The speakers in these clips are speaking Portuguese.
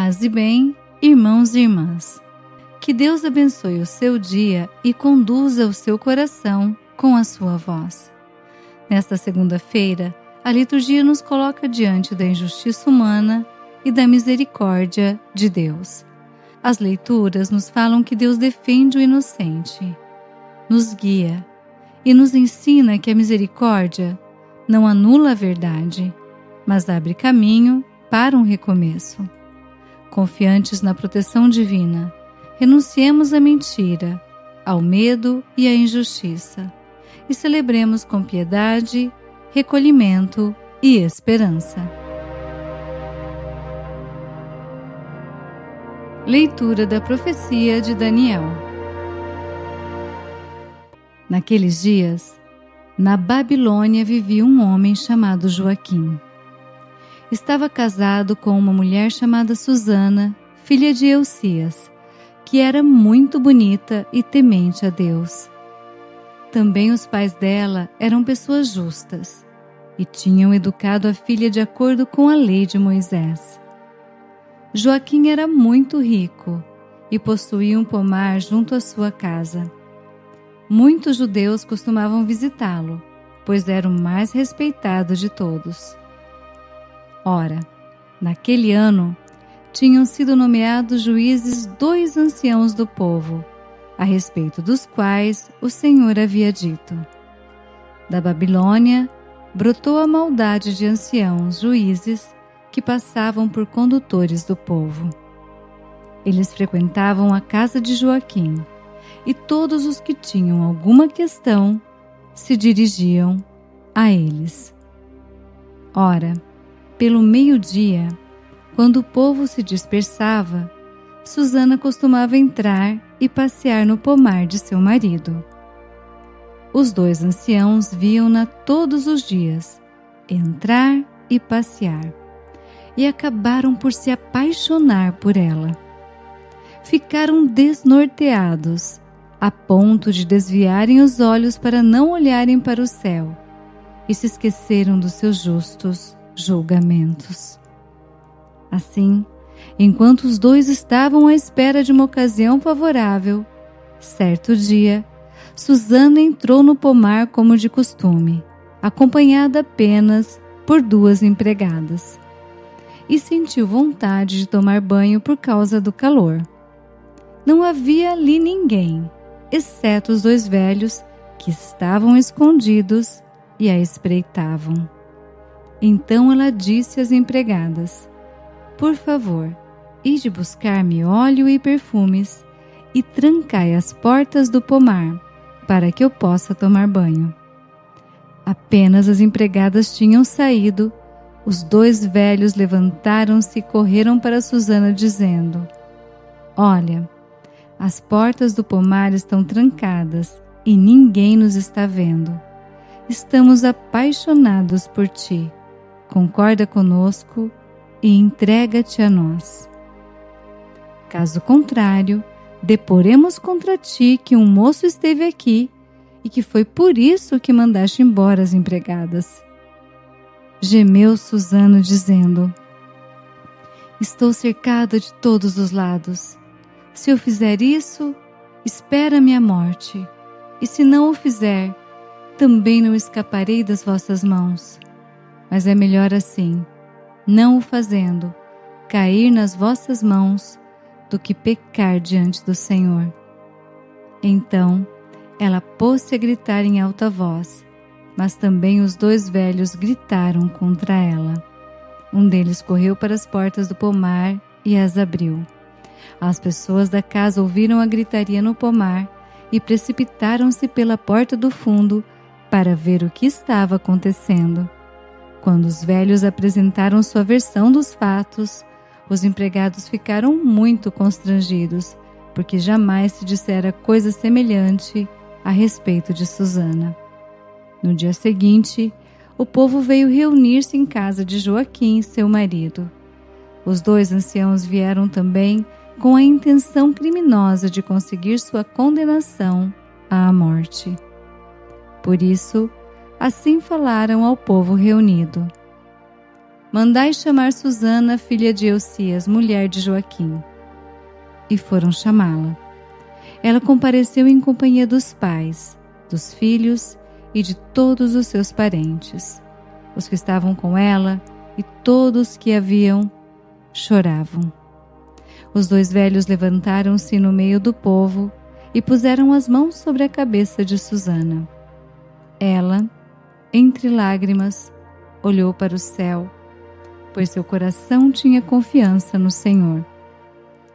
Paz e bem, irmãos e irmãs. Que Deus abençoe o seu dia e conduza o seu coração com a sua voz. Nesta segunda-feira, a liturgia nos coloca diante da injustiça humana e da misericórdia de Deus. As leituras nos falam que Deus defende o inocente, nos guia e nos ensina que a misericórdia não anula a verdade, mas abre caminho para um recomeço. Confiantes na proteção divina, renunciemos à mentira, ao medo e à injustiça e celebremos com piedade, recolhimento e esperança. Leitura da profecia de Daniel. Naqueles dias, na Babilônia vivia um homem chamado Joaquim. Estava casado com uma mulher chamada Susana, filha de Elcias, que era muito bonita e temente a Deus. Também os pais dela eram pessoas justas e tinham educado a filha de acordo com a lei de Moisés. Joaquim era muito rico e possuía um pomar junto à sua casa. Muitos judeus costumavam visitá-lo, pois era o mais respeitado de todos. Ora, naquele ano, tinham sido nomeados juízes 2 anciãos do povo, a respeito dos quais o Senhor havia dito: da Babilônia brotou a maldade de anciãos juízes que passavam por condutores do povo. Eles frequentavam a casa de Joaquim, e todos os que tinham alguma questão se dirigiam a eles. Ora, pelo meio-dia, quando o povo se dispersava, Susana costumava entrar e passear no pomar de seu marido. Os 2 anciãos viam-na todos os dias, entrar e passear, e acabaram por se apaixonar por ela. Ficaram desnorteados, a ponto de desviarem os olhos para não olharem para o céu, e se esqueceram dos seus justos julgamentos. Assim, enquanto os 2 estavam à espera de uma ocasião favorável, certo dia, Susana entrou no pomar como de costume, acompanhada apenas por 2 empregadas, e sentiu vontade de tomar banho por causa do calor. Não havia ali ninguém, exceto os 2 velhos que estavam escondidos e a espreitavam. Então ela disse às empregadas: por favor, ide buscar-me óleo e perfumes e trancai as portas do pomar, para que eu possa tomar banho. Apenas as empregadas tinham saído, os 2 velhos levantaram-se e correram para Susana dizendo: olha, as portas do pomar estão trancadas e ninguém nos está vendo. Estamos apaixonados por ti. Concorda conosco e entrega-te a nós. Caso contrário, deporemos contra ti que um moço esteve aqui e que foi por isso que mandaste embora as empregadas. Gemeu Susana dizendo: estou cercada de todos os lados. Se eu fizer isso, espera-me a morte, e se não o fizer, também não escaparei das vossas mãos. Mas é melhor assim, não o fazendo, cair nas vossas mãos, do que pecar diante do Senhor. Então, ela pôs-se a gritar em alta voz, mas também os 2 velhos gritaram contra ela. Um deles correu para as portas do pomar e as abriu. As pessoas da casa ouviram a gritaria no pomar e precipitaram-se pela porta do fundo para ver o que estava acontecendo. Quando os velhos apresentaram sua versão dos fatos, os empregados ficaram muito constrangidos, porque jamais se dissera coisa semelhante a respeito de Susana. No dia seguinte, o povo veio reunir-se em casa de Joaquim, seu marido. Os 2 anciãos vieram também com a intenção criminosa de conseguir sua condenação à morte. Por isso, assim falaram ao povo reunido: mandai chamar Susana, filha de Elcias, mulher de Joaquim. E foram chamá-la. Ela compareceu em companhia dos pais, dos filhos e de todos os seus parentes. Os que estavam com ela e todos que haviam choravam. Os 2 velhos levantaram-se no meio do povo e puseram as mãos sobre a cabeça de Susana. Ela, entre lágrimas, olhou para o céu, pois seu coração tinha confiança no Senhor.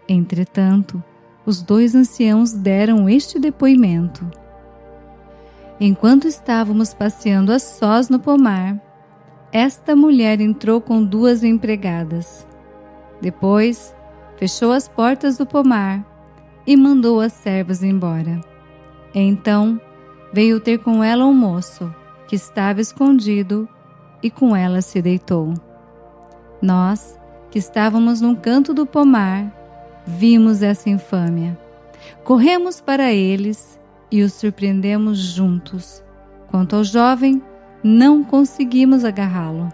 Entretanto, os 2 anciãos deram este depoimento: enquanto estávamos passeando a sós no pomar, esta mulher entrou com 2 empregadas. Depois, fechou as portas do pomar e mandou as servas embora. Então, veio ter com ela um moço, que estava escondido, e com ela se deitou. Nós, que estávamos num canto do pomar, vimos essa infâmia. Corremos para eles e os surpreendemos juntos. Quanto ao jovem, não conseguimos agarrá-lo,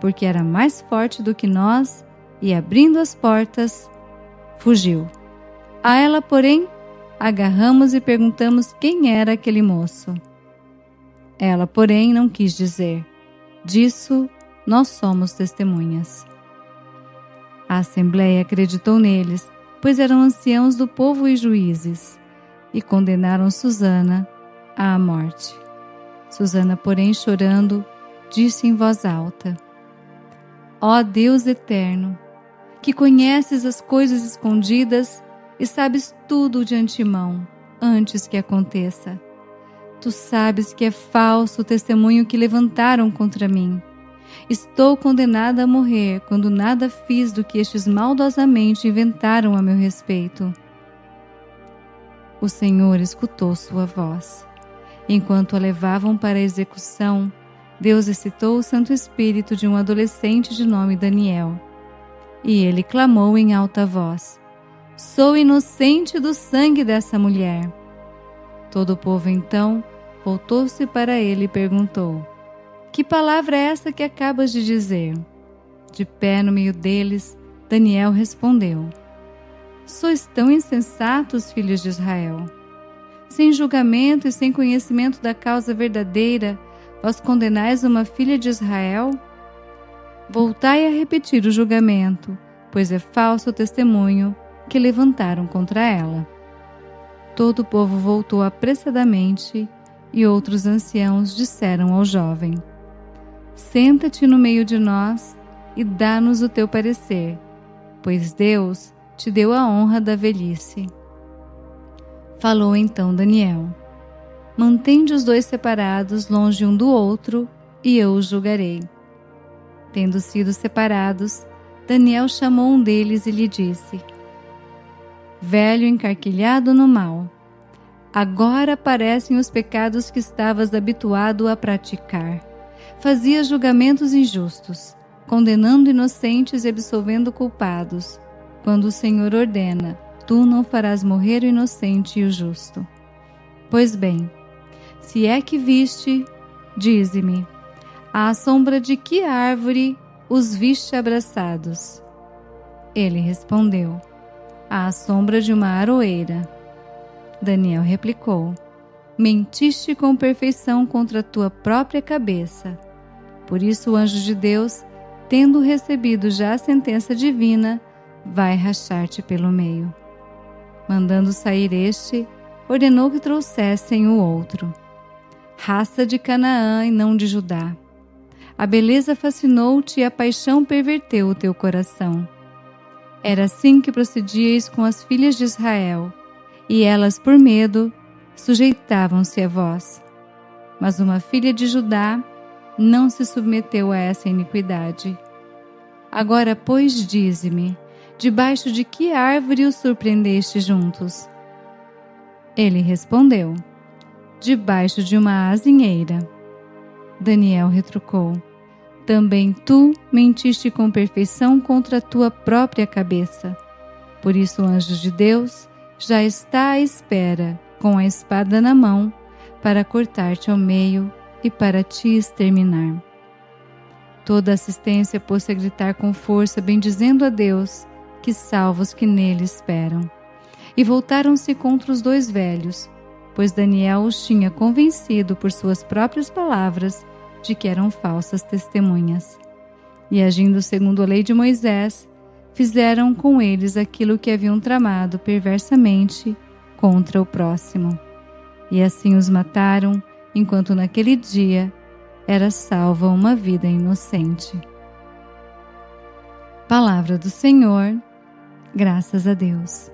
porque era mais forte do que nós e, abrindo as portas, fugiu. A ela, porém, agarramos e perguntamos quem era aquele moço. Ela, porém, não quis dizer. Disso, nós somos testemunhas. A assembleia acreditou neles, pois eram anciãos do povo e juízes, e condenaram Susana à morte. Susana, porém, chorando, disse em voz alta: Ó Deus eterno, que conheces as coisas escondidas e sabes tudo de antemão, antes que aconteça. Tu sabes que é falso o testemunho que levantaram contra mim. Estou condenada a morrer quando nada fiz do que estes maldosamente inventaram a meu respeito. O Senhor escutou sua voz. Enquanto a levavam para a execução, Deus excitou o Santo Espírito de um adolescente de nome Daniel. E ele clamou em alta voz: Sou inocente do sangue dessa mulher. Todo o povo então voltou-se para ele e perguntou: Que palavra é essa que acabas de dizer? De pé no meio deles, Daniel respondeu: Sois tão insensatos, filhos de Israel. Sem julgamento e sem conhecimento da causa verdadeira, vós condenais uma filha de Israel? Voltai a repetir o julgamento, pois é falso o testemunho que levantaram contra ela. Todo o povo voltou apressadamente e outros anciãos disseram ao jovem: Senta-te no meio de nós e dá-nos o teu parecer, pois Deus te deu a honra da velhice. Falou então Daniel: Mantende os 2 separados longe um do outro, e eu os julgarei. Tendo sido separados, Daniel chamou um deles e lhe disse: Velho encarquilhado no mal, agora aparecem os pecados que estavas habituado a praticar. Fazias julgamentos injustos, condenando inocentes e absolvendo culpados. Quando o Senhor ordena, tu não farás morrer o inocente e o justo. Pois bem, se é que viste, dize-me, à sombra de que árvore os viste abraçados? Ele respondeu: à sombra de uma aroeira. Daniel replicou: Mentiste com perfeição contra a tua própria cabeça. Por isso o anjo de Deus, tendo recebido já a sentença divina, vai rachar-te pelo meio. Mandando sair este, ordenou que trouxessem o outro. Raça de Canaã e não de Judá. A beleza fascinou-te e a paixão perverteu o teu coração. Era assim que procedíeis com as filhas de Israel, e elas, por medo, sujeitavam-se a vós. Mas uma filha de Judá não se submeteu a essa iniquidade. Agora, pois, dize-me, debaixo de que árvore os surpreendeste juntos? Ele respondeu: debaixo de uma azinheira. Daniel retrucou: também tu mentiste com perfeição contra a tua própria cabeça. Por isso o anjo de Deus já está à espera, com a espada na mão, para cortar-te ao meio e para te exterminar. toda a assistência pôs-se a gritar com força, bendizendo a Deus, que salva os que nele esperam. E voltaram-se contra os 2 velhos, pois Daniel os tinha convencido por suas próprias palavras de que eram falsas testemunhas. E agindo segundo a lei de Moisés, fizeram com eles aquilo que haviam tramado perversamente contra o próximo. E assim os mataram, enquanto naquele dia era salva uma vida inocente. Palavra do Senhor, graças a Deus.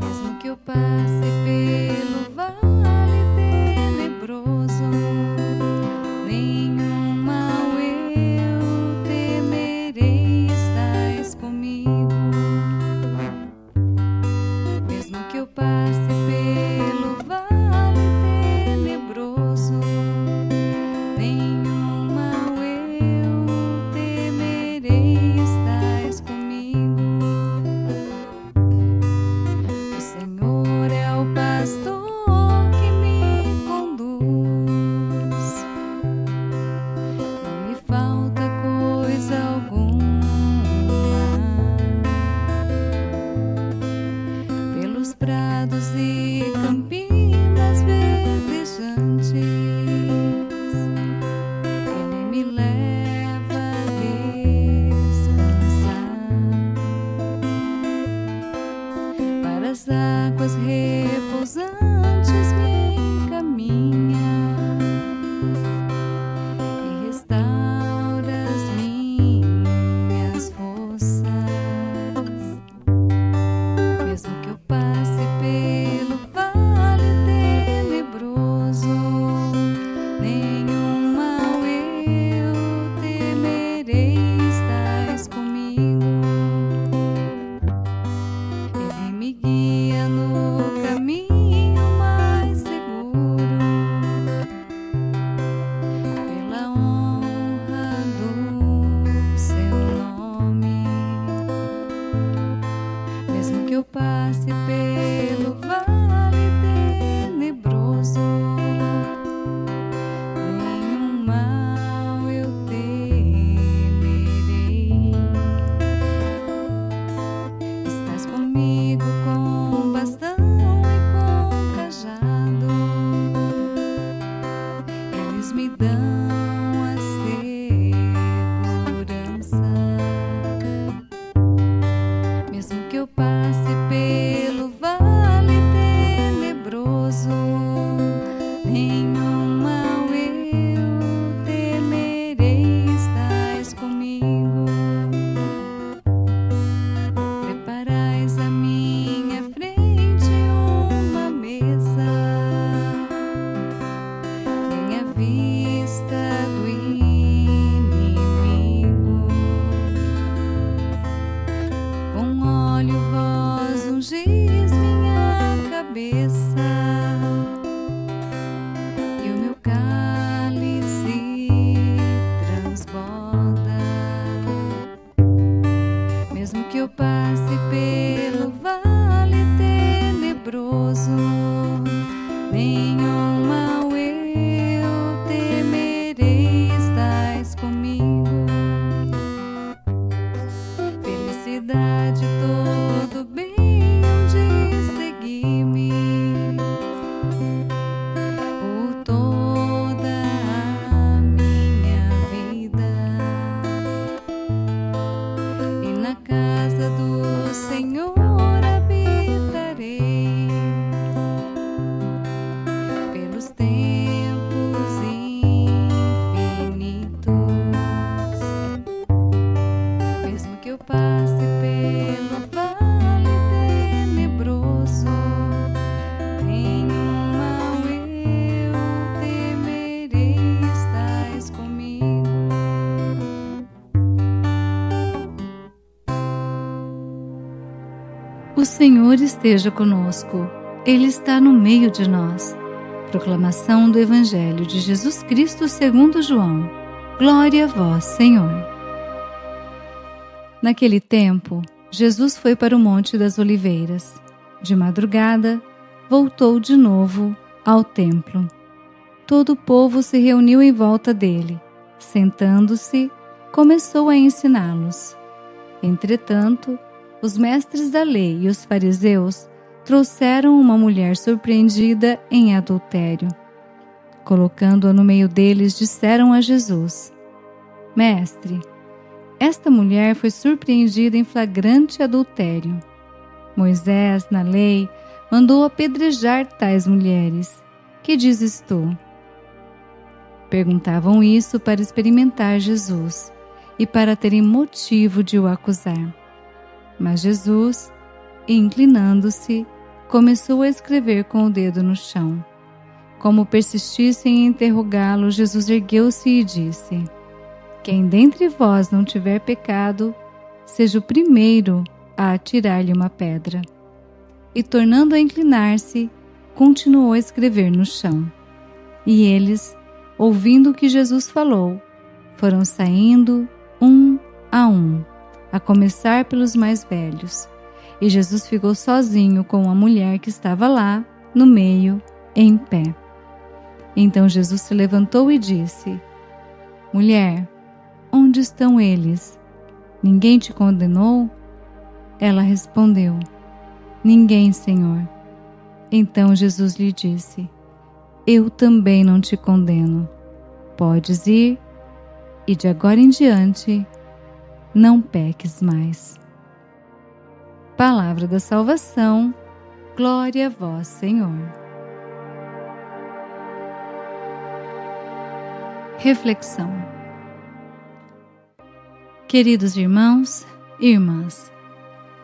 Mesmo que eu passe pelo vale tenebroso, nenhum mal eu temerei, estás comigo. Mesmo que eu passe pelo vale tenebroso, nenhum mal eu temerei, estás comigo. O Senhor é o pastor que me conduz, não me falta coisa alguma. Pelos prados e campinas verdejantes, Ele me leva a descansar. Para as águas repousantes me encaminha e restaura as minhas forças. Mesmo que eu passe pelo vale tenebroso, nenhum mal eu temerei, estás comigo. Ele me guia no caminho mais seguro, pela honra do seu nome. Mesmo que eu passe pelo vale tenebroso, nenhum mal eu temerei. Estás comigo com bastão e com cajado, eles me dão a segurança. Mesmo que eu passe pelo vale tenebroso, nenhum mal eu temerei, estás comigo. Preparais à minha frente uma mesa, bem à vista do inimigo. Com óleo vós ungis minha cabeça, e o meu cálice transborda. Mesmo que eu passe pelo vale tenebroso, nenhum mal eu temerei, estás comigo. Felicidade, todo bem de seguir-me por toda a minha vida, e na casa do Senhor habitarei pelos tempos infinitos. Mesmo que eu passe pelo vale tenebroso, nenhum mal eu temerei, estás comigo. O Senhor esteja conosco, Ele está no meio de nós. Proclamação do Evangelho de Jesus Cristo segundo João. Glória a vós, Senhor. Naquele tempo, Jesus foi para o Monte das Oliveiras. De madrugada, voltou de novo ao templo. Todo o povo se reuniu em volta dele. Sentando-se, começou a ensiná-los. Entretanto, os mestres da lei e os fariseus trouxeram uma mulher surpreendida em adultério. Colocando-a no meio deles, disseram a Jesus: Mestre, esta mulher foi surpreendida em flagrante adultério. Moisés, na lei, mandou apedrejar tais mulheres. Que dizes tu? Perguntavam isso para experimentar Jesus e para terem motivo de o acusar. Mas Jesus, inclinando-se, começou a escrever com o dedo no chão. Como persistissem em interrogá-lo, Jesus ergueu-se e disse: Quem dentre vós não tiver pecado, seja o primeiro a atirar-lhe uma pedra. E tornando a inclinar-se, continuou a escrever no chão. E eles, ouvindo o que Jesus falou, foram saindo um, a começar pelos mais velhos. E Jesus ficou sozinho com a mulher que estava lá, no meio, em pé. Então Jesus se levantou e disse: Mulher, onde estão eles? Ninguém te condenou? Ela respondeu: Ninguém, Senhor. Então Jesus lhe disse: Eu também não te condeno. Podes ir e de agora em diante não peques mais. Palavra da salvação, glória a vós, Senhor. Reflexão. Queridos irmãos e irmãs,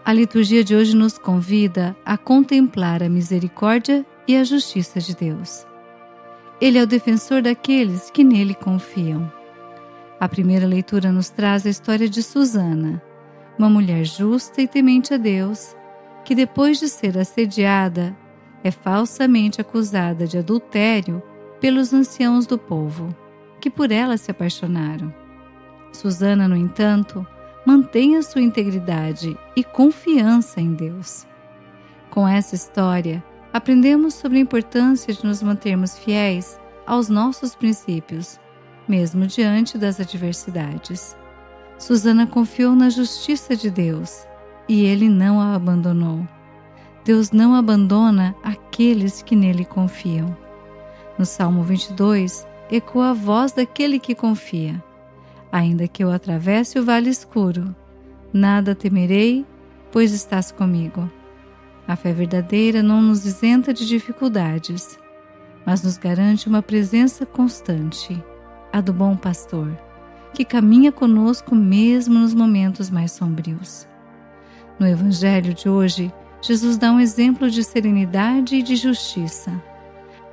a liturgia de hoje nos convida a contemplar a misericórdia e a justiça de Deus. Ele é o defensor daqueles que nele confiam. A primeira leitura nos traz a história de Susana, uma mulher justa e temente a Deus, que depois de ser assediada, é falsamente acusada de adultério pelos anciãos do povo, que por ela se apaixonaram. Susana, no entanto, mantém a sua integridade e confiança em Deus. Com essa história, aprendemos sobre a importância de nos mantermos fiéis aos nossos princípios, mesmo diante das adversidades. Susana confiou na justiça de Deus e ele não a abandonou. Deus não abandona aqueles que nele confiam. No Salmo 22, ecoa a voz daquele que confia: Ainda que eu atravesse o vale escuro, nada temerei, pois estás comigo. A fé verdadeira não nos isenta de dificuldades, mas nos garante uma presença constante, a do bom pastor, que caminha conosco mesmo nos momentos mais sombrios. No Evangelho de hoje, Jesus dá um exemplo de serenidade e de justiça,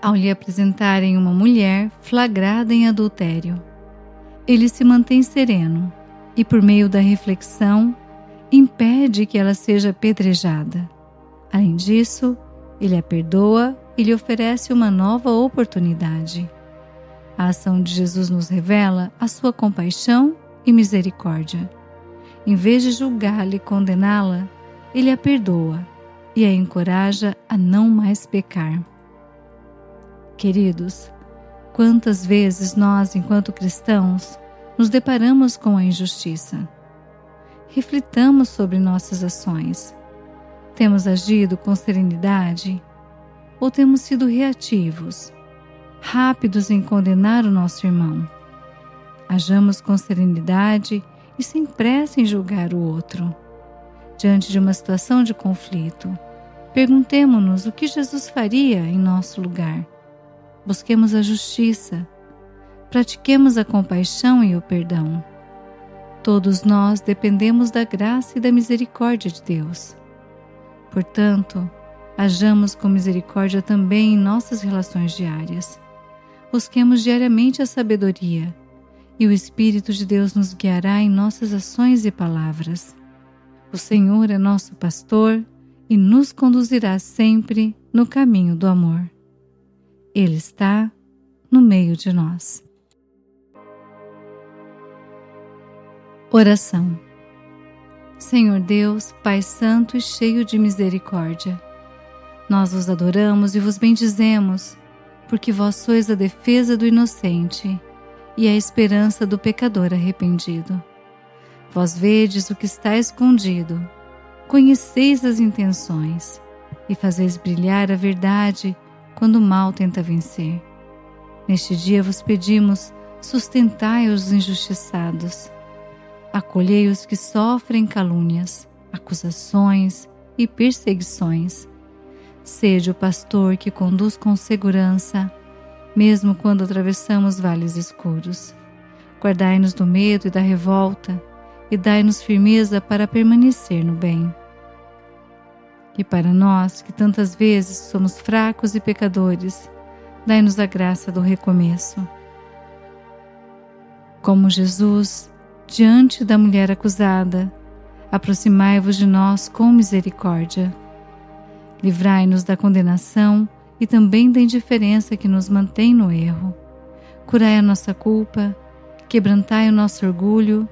ao lhe apresentarem uma mulher flagrada em adultério. Ele se mantém sereno e, por meio da reflexão, impede que ela seja apedrejada. Além disso, ele a perdoa e lhe oferece uma nova oportunidade. A ação de Jesus nos revela a sua compaixão e misericórdia. Em vez de julgá-la e condená-la, ele a perdoa e a encoraja a não mais pecar. Queridos, quantas vezes nós, enquanto cristãos, nos deparamos com a injustiça? Reflitamos sobre nossas ações. Temos agido com serenidade ou temos sido reativos, rápidos em condenar o nosso irmão? Hajamos com serenidade e sem pressa em julgar o outro. Diante de uma situação de conflito, perguntemo-nos o que Jesus faria em nosso lugar. Busquemos a justiça, pratiquemos a compaixão e o perdão. Todos nós dependemos da graça e da misericórdia de Deus. Portanto, hajamos com misericórdia também em nossas relações diárias. Busquemos diariamente a sabedoria, e o Espírito de Deus nos guiará em nossas ações e palavras. O Senhor é nosso pastor e nos conduzirá sempre no caminho do amor. Ele está no meio de nós. Oração. Senhor Deus, Pai Santo e cheio de misericórdia, nós vos adoramos e vos bendizemos, porque vós sois a defesa do inocente e a esperança do pecador arrependido. Vós vedes o que está escondido, conheceis as intenções e fazeis brilhar a verdade quando o mal tenta vencer. Neste dia vos pedimos, sustentai os injustiçados, acolhei os que sofrem calúnias, acusações e perseguições. Sede o pastor que conduz com segurança, mesmo quando atravessamos vales escuros. Guardai-nos do medo e da revolta, e dai-nos firmeza para permanecer no bem. E para nós, que tantas vezes somos fracos e pecadores, dai-nos a graça do recomeço. Como Jesus, diante da mulher acusada, aproximai-vos de nós com misericórdia. Livrai-nos da condenação e também da indiferença que nos mantém no erro. Curai a nossa culpa, quebrantai o nosso orgulho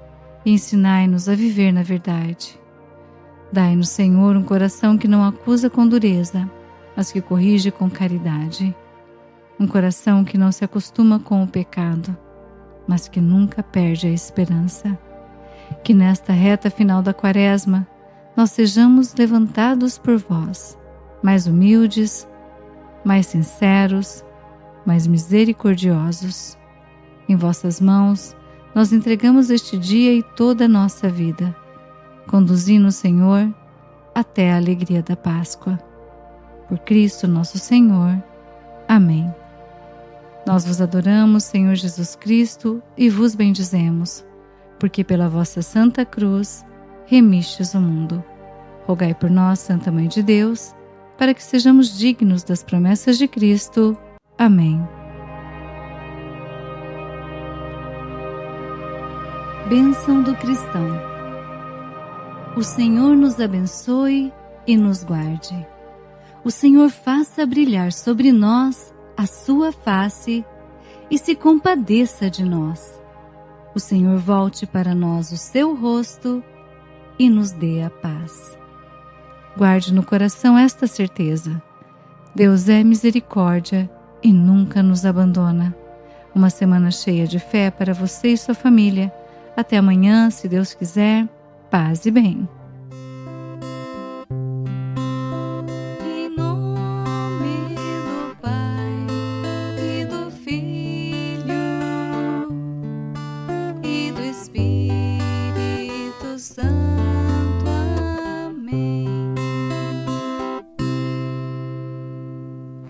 e ensinai-nos a viver na verdade. Dai-nos, Senhor, um coração que não acusa com dureza, mas que corrige com caridade. Um coração que não se acostuma com o pecado, mas que nunca perde a esperança. Que nesta reta final da Quaresma, nós sejamos levantados por vós, mais humildes, mais sinceros, mais misericordiosos. Em vossas mãos, nós entregamos este dia e toda a nossa vida, conduzindo o Senhor até a alegria da Páscoa. Por Cristo nosso Senhor. Amém. Nós vos adoramos, Senhor Jesus Cristo, e vos bendizemos, porque pela vossa Santa Cruz remistes o mundo. Rogai por nós, Santa Mãe de Deus, para que sejamos dignos das promessas de Cristo. Amém. Bênção do cristão. O Senhor nos abençoe e nos guarde. O Senhor faça brilhar sobre nós a sua face e se compadeça de nós. O Senhor volte para nós o seu rosto e nos dê a paz. Guarde no coração esta certeza: Deus é misericórdia e nunca nos abandona. Uma semana cheia de fé para você e sua família. Até amanhã, se Deus quiser. Paz e bem.